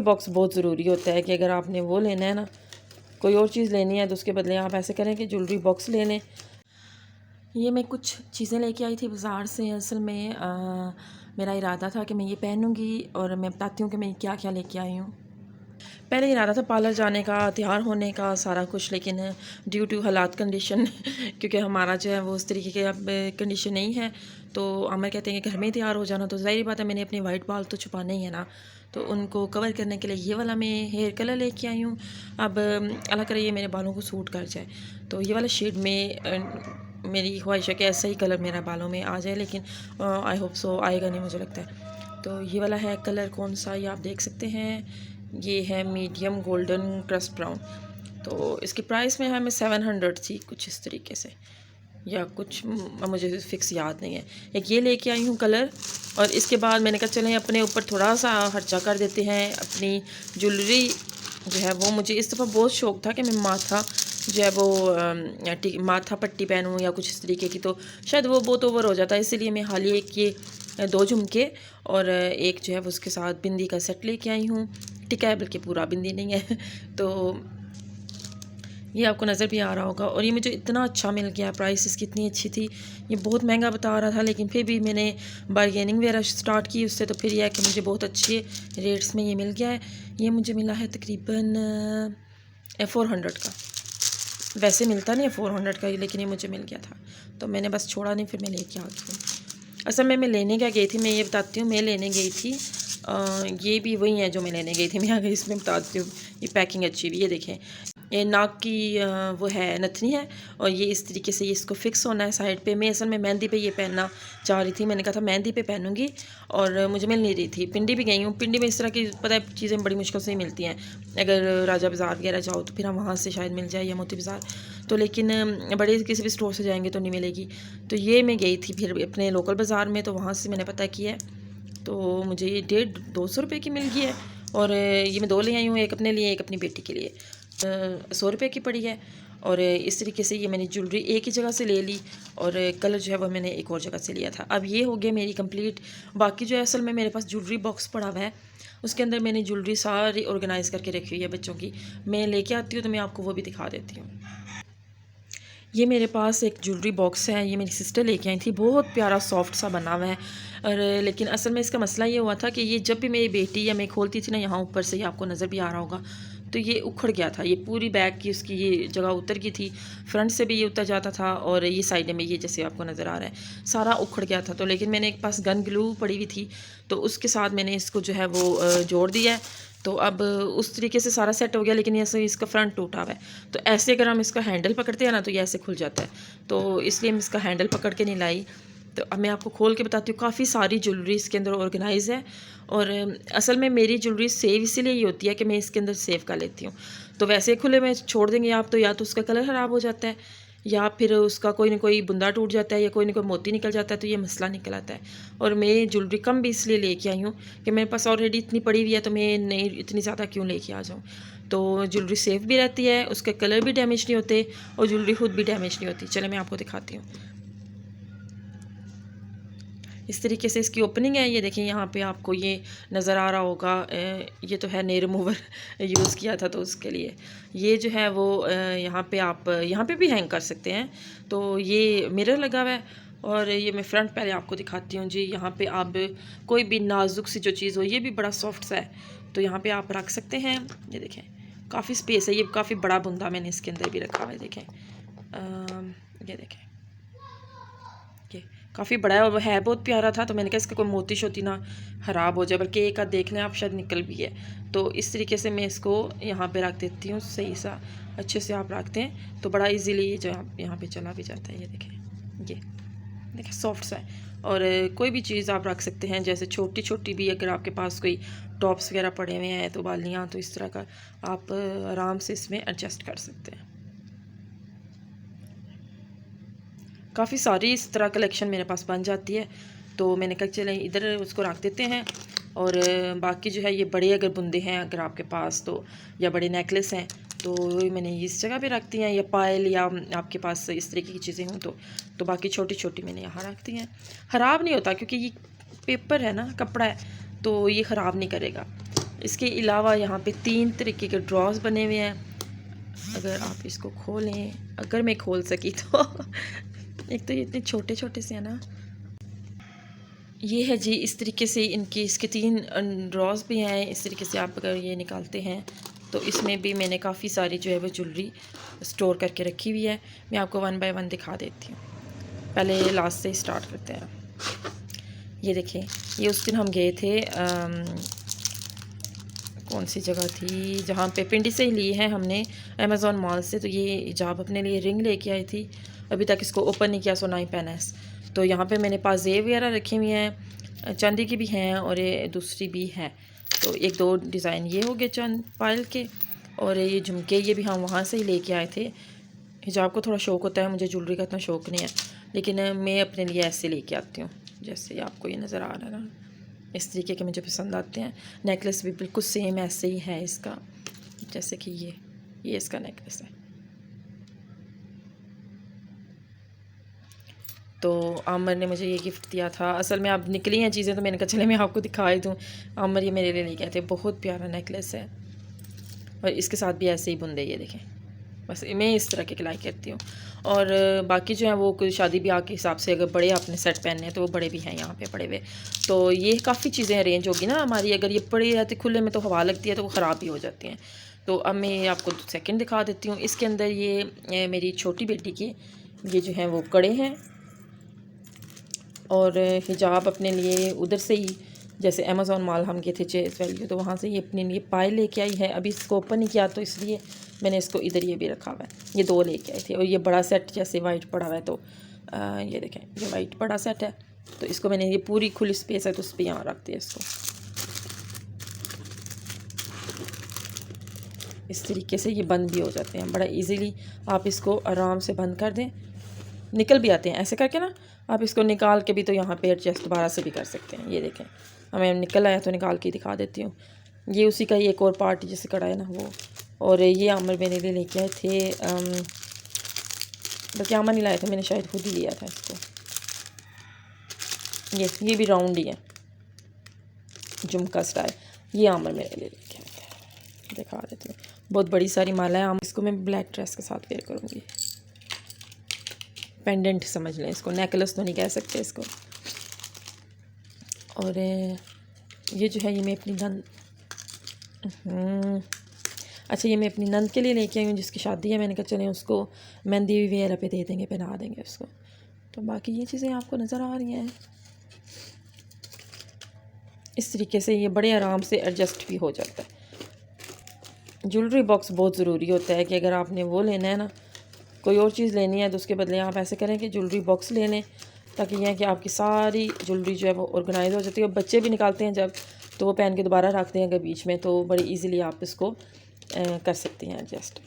Box बहुत ज़रूरी होता है कि अगर आपने वो लेना है ना, कोई और चीज़ लेनी है तो उसके बदले आप ऐसे करें कि ज्वेलरी बॉक्स ले लें। ये मैं कुछ चीज़ें लेके आई थी बाज़ार से। असल में मेरा इरादा था कि मैं ये पहनूंगी और मैं बताती हूँ कि मैं क्या क्या लेके आई हूँ। पहले इरादा था पार्लर जाने का, तैयार होने का, सारा कुछ, लेकिन ड्यू टू हालात कंडीशन क्योंकि हमारा जो है वो उस तरीके के अब कंडीशन नहीं है, तो आमिर कहते हैं कि घर में ही तैयार हो जाना। तो ज़ाहिर बात है मैंने अपने वाइट बाल तो छुपाने ही है ना, तो उनको कवर करने के लिए ये वाला मैं हेयर कलर लेके आई हूँ। अब अल्लाह करे ये मेरे बालों को सूट कर जाए, तो ये वाला शेड में मेरी ख्वाहिश है कि ऐसा ही कलर मेरा बालों में आ जाए, लेकिन आई होप सो आएगा नहीं, मुझे लगता है। तो ये वाला है कलर, कौन सा, ये आप देख सकते हैं, ये है मीडियम गोल्डन क्रस्ट ब्राउन। तो इसकी प्राइस में हमें 700 थी कुछ इस तरीके से, या कुछ मुझे फिक्स याद नहीं है। एक ये लेके आई हूँ कलर, और इसके बाद मैंने कहा चलें अपने ऊपर थोड़ा सा खर्चा कर देते हैं। अपनी ज्वेलरी जो है वो, मुझे इस दफ़ा बहुत शौक़ था कि मैं माथा जो है वो माथा पट्टी पहनूँ या कुछ इस तरीके की, तो शायद वो बहुत ओवर हो जाता है, इसीलिए मैं हाल ही एक ये 2 झुमके और एक जो है वो उसके साथ बिंदी का सेट लेके आई हूँ। टिका है, बल्कि पूरा बिंदी नहीं है तो ये आपको नज़र भी आ रहा होगा। और ये मुझे इतना अच्छा मिल गया, प्राइस इसकी इतनी अच्छी थी। ये बहुत महंगा बता रहा था, लेकिन फिर भी मैंने बारगेनिंग वगैरह स्टार्ट की उससे, तो फिर यह है कि मुझे बहुत अच्छे रेट्स में ये मिल गया है। ये मुझे मिला है तकरीबन 400 का। वैसे मिलता नहीं है 400 का, लेकिन ये मुझे मिल गया था, तो मैंने बस छोड़ा नहीं, फिर मैं लेके आ गई। असल में मैं लेने क्या गई थी, मैं ये बताती हूँ। मैं लेने गई थी ये भी वही है जो मैं लेने गई थी। मैं आगे इसमें बताती हूँ। ये पैकिंग अच्छी भी, ये देखें, ये नाक की वो है, नथनी है, और ये इस तरीके से ये इसको फिक्स होना है साइड पे। मैं असल में मेहंदी पे ये पहनना चाह रही थी, मैंने कहा था मेहंदी पे पहनूंगी, और मुझे मिल नहीं रही थी। पिंडी भी गई हूँ, पिंडी में इस तरह की पता है चीज़ें बड़ी मुश्किल से ही मिलती हैं। अगर राजा बाज़ार वगैरह जाओ तो फिर हम वहाँ से शायद मिल जाए, या मोती बाज़ार, तो लेकिन बड़े किसी भी स्टोर से जाएंगे तो नहीं मिलेगी। तो ये मैं गई थी फिर अपने लोकल बाज़ार में, तो वहाँ से मैंने पता किया है, तो मुझे ये 150-200 रुपये की मिल गई है। और ये मैं 2 ले आई हूँ, एक अपने लिए, एक अपनी बेटी के लिए। 100 रुपये की पड़ी है। और इस तरीके से ये मैंने ज्वेलरी एक ही जगह से ले ली, और कलर जो है वो मैंने एक और जगह से लिया था। अब ये हो गया मेरी कंप्लीट। बाकी जो है असल में मेरे पास ज्वेलरी बॉक्स पड़ा हुआ है, उसके अंदर मैंने ज्वेलरी सारी ऑर्गेनाइज़ करके रखी हुई है बच्चों की। मैं लेके आती हूँ तो मैं आपको वो भी दिखा देती हूँ। ये मेरे पास एक ज्वेलरी बॉक्स है, ये मेरी सिस्टर लेके आई थी, बहुत प्यारा सॉफ्ट सा बना हुआ है। और लेकिन असल में इसका मसला ये हुआ था कि ये जब भी मेरी बेटी या मैं खोलती थी ना, यहाँ ऊपर से, ये आपको नज़र भी आ रहा होगा, तो ये उखड़ गया था। ये पूरी बैग की उसकी ये जगह उतर गई थी, फ्रंट से भी ये उतर जाता था, और ये साइड में ये जैसे आपको नज़र आ रहा है सारा उखड़ गया था। तो लेकिन मैंने एक पास गन ग्लू पड़ी हुई थी, तो उसके साथ मैंने इसको जो है वो जोड़ दिया है। तो अब उस तरीके से सारा सेट हो गया, लेकिन ऐसे इसका फ्रंट टूटा हुआ है। तो ऐसे अगर हम इसका हैंडल पकड़ते हैं ना, तो ये ऐसे खुल जाता है, तो इसलिए मैं इसका हैंडल पकड़ के नहीं लाई। तो अब मैं आपको खोल के बताती हूँ। काफ़ी सारी ज्वेलरी इसके अंदर ऑर्गेनाइज़ है, और असल में मेरी ज्वेलरी सेव इसीलिए ही होती है कि मैं इसके अंदर सेव कर लेती हूँ। तो वैसे खुले में छोड़ देंगे आप, तो या तो उसका कलर ख़राब हो जाता है, या फिर उसका कोई ना कोई बुंदा टूट जाता है, या कोई ना कोई मोती निकल जाता है, तो ये मसला निकल आता है। और मैं ज्वेलरी कम भी इसलिए लेके आई हूँ कि मेरे पास ऑलरेडी इतनी पड़ी हुई है, तो मैं नहीं इतनी ज़्यादा क्यों लेके आ जाऊँ। तो ज्वेलरी सेफ भी रहती है, उसके कलर भी डैमेज नहीं होते, और ज्वेलरी खुद भी डैमेज नहीं होती। चले मैं आपको दिखाती हूँ। इस तरीके से इसकी ओपनिंग है। ये देखिए, यहाँ पे आपको ये नज़र आ रहा होगा, ये तो है नेल रिमूवर यूज़ किया था तो उसके लिए। ये जो है वो यहाँ पे आप यहाँ पे भी हैंग कर सकते हैं। तो ये मिरर लगा हुआ है, और ये मैं फ्रंट पहले आपको दिखाती हूँ जी। यहाँ पे आप कोई भी नाजुक सी जो चीज़ हो, ये भी बड़ा सॉफ्ट सा है, तो यहाँ पे आप रख सकते हैं। ये देखें, काफ़ी स्पेस है, ये काफ़ी बड़ा बुंदा मैंने इसके अंदर भी रखा हुआ है। देखें, ये देखें, ये काफ़ी बड़ा है, और है बहुत प्यारा था। तो मैंने कहा इसका कोई मोती शोती ना ख़राब हो जाए, बल्कि एक आध देख लें आप, शायद निकल भी है। तो इस तरीके से मैं इसको यहाँ पे रख देती हूँ, सही सा अच्छे से आप रखते हैं तो बड़ा इजीली जो यहाँ पे चला भी जाता है। ये देखें, ये देखें सॉफ्ट सा है। और कोई भी चीज़ आप रख सकते हैं, जैसे छोटी छोटी भी, अगर आपके पास कोई टॉप्स वगैरह पड़े हुए हैं, तो बालियाँ, तो इस तरह का आप आराम से इसमें एडजस्ट कर सकते हैं। काफ़ी सारी इस तरह कलेक्शन मेरे पास बन जाती है, तो मैंने कहा चलें इधर उसको रख देते हैं। और बाकी जो है ये बड़े अगर बुंदे हैं अगर आपके पास, तो या बड़े नेकलेस हैं, तो मैंने इस जगह पे रखती हैं, या पायल, या आपके पास इस तरीके की चीज़ें हों तो बाकी छोटी छोटी मैंने यहाँ रखती हैं। ख़राब नहीं होता, क्योंकि ये पेपर है ना, कपड़ा है, तो ये ख़राब नहीं करेगा, इसके अलावा यहाँ पे 3 तरीके के ड्रॉज बने हुए हैं। अगर आप इसको खोलें, अगर मैं खोल सकी तो एक तो ये इतने छोटे छोटे से हैं ना। ये है जी, इस तरीके से इनकी इसके 3 ड्रॉज भी हैं। इस तरीके से आप अगर ये निकालते हैं तो इसमें भी मैंने काफ़ी सारी जो है वो ज्वेलरी स्टोर करके रखी हुई है। मैं आपको 1 बाय 1 दिखा देती हूँ। पहले लास्ट से स्टार्ट करते हैं। ये देखें, ये उस दिन हम गए थे कौन सी जगह थी, जहाँ पे पिंडी से ही ली है हमने अमेज़ॉन मॉल से। तो ये हिजाब अपने लिए रिंग लेके आई थी, अभी तक इसको ओपन नहीं किया, सो ना ही पहना है। तो यहाँ पे मैंने पाजे वगैरह रखी हुई हैं, चांदी की भी हैं और ये दूसरी भी है। तो 1-2 डिज़ाइन ये हो गए चांद पायल के, और ये झुमके ये भी हम वहाँ से ही लेके आए थे। हिजाब को थोड़ा शौक़ होता है, मुझे ज्वेलरी का इतना शौक़ नहीं है, लेकिन मैं अपने लिए ऐसे लेके आती हूँ जैसे आपको ये नज़र आ रहा है ना, इस तरीके के मुझे पसंद आते हैं। नेकलेस भी बिल्कुल सेम ऐसे ही है इसका, जैसे कि ये इसका नेकलेस है। तो आमिर ने मुझे ये गिफ्ट दिया था। असल में अब निकली हैं चीज़ें तो मैंने कहा चले मैं आपको दिखा ही दूँ। आमिर ये मेरे लिए ले गए थे, बहुत प्यारा नेकलेस है और इसके साथ भी ऐसे ही बुंदे, ये देखें। बस मैं इस तरह के लाइक करती हूँ। और बाकी जो है वो कोई शादी ब्याह के हिसाब से अगर बड़े आपने सेट पहनने हैं तो वो बड़े भी हैं यहाँ पे पड़े हुए। तो ये काफ़ी चीज़ें अरेंज होगी ना हमारी, अगर ये पड़ी रहती खुले में तो हवा लगती है तो वो ख़राब भी हो जाती हैं। तो अब मैं आपको सेकंड दिखा देती हूँ। इसके अंदर ये मेरी छोटी बेटी की ये जो है वो कड़े हैं, और हिजाब अपने लिए उधर से ही, जैसे अमेज़ॉन मॉल हम गए थे चेस वैल्यू, तो वहाँ से ये अपने लिए पायल लेके आई है। अभी इसको ओपन नहीं किया तो इसलिए मैंने इसको इधर ये भी रखा हुआ है। ये 2 लेके आए थे, और ये बड़ा सेट जैसे वाइट पड़ा हुआ है, तो ये देखें ये वाइट बड़ा सेट है, तो इसको मैंने ये पूरी खुली स्पेस है तो उस पर यहाँ रख दिया इसको। इस तरीके से ये बंद भी हो जाते हैं बड़ा इजीली, आप इसको आराम से बंद कर दें, निकल भी आते हैं ऐसे करके ना। आप इसको निकाल के भी तो यहाँ पे एडजस्ट दोबारा से भी कर सकते हैं। ये देखें हमें निकल आया तो निकाल के दिखा देती हूँ। ये उसी का ही एक और पार्ट जैसे कड़ा है ना वो। और ये आमिर मेरे लिए लेके आए थे, बल्कि आमिर नहीं लाया था, मैंने शायद खुद ही लिया था इसको। ये भी राउंड ही है, झुमका स्टाइल। ये आमिर मेरे लिए लेके आए थे, दिखा देती हूँ। बहुत बड़ी सारी माला है। इसको मैं ब्लैक ड्रेस के साथ वेयर करूँगी। पेंडेंट समझ लें इसको, नेकलेस तो नहीं कह सकते इसको। और ये जो है ये मैं अपनी नंद अच्छा ये मैं अपनी नंद के लिए लेके आई हूँ जिसकी शादी है। मैंने कहा चलें उसको मेहंदी वगैरह पे दे देंगे, पहना देंगे उसको। तो बाकी ये चीज़ें आपको नज़र आ रही हैं। इस तरीके से ये बड़े आराम से एडजस्ट भी हो जाता है। ज्वेलरी बॉक्स बहुत ज़रूरी होता है कि अगर आपने वो लेना है ना, कोई और चीज़ लेनी है तो उसके बदले आप ऐसे करें कि ज्वेलरी बॉक्स ले लें, ताकि यह है कि आपकी सारी ज्वेलरी जो है वो ऑर्गेनाइज हो जाती है। और बच्चे भी निकालते हैं जब, तो वो पहन के दोबारा रखते हैं अगर बीच में, तो बड़ी इजीली आप इसको कर सकती हैं एडजस्ट।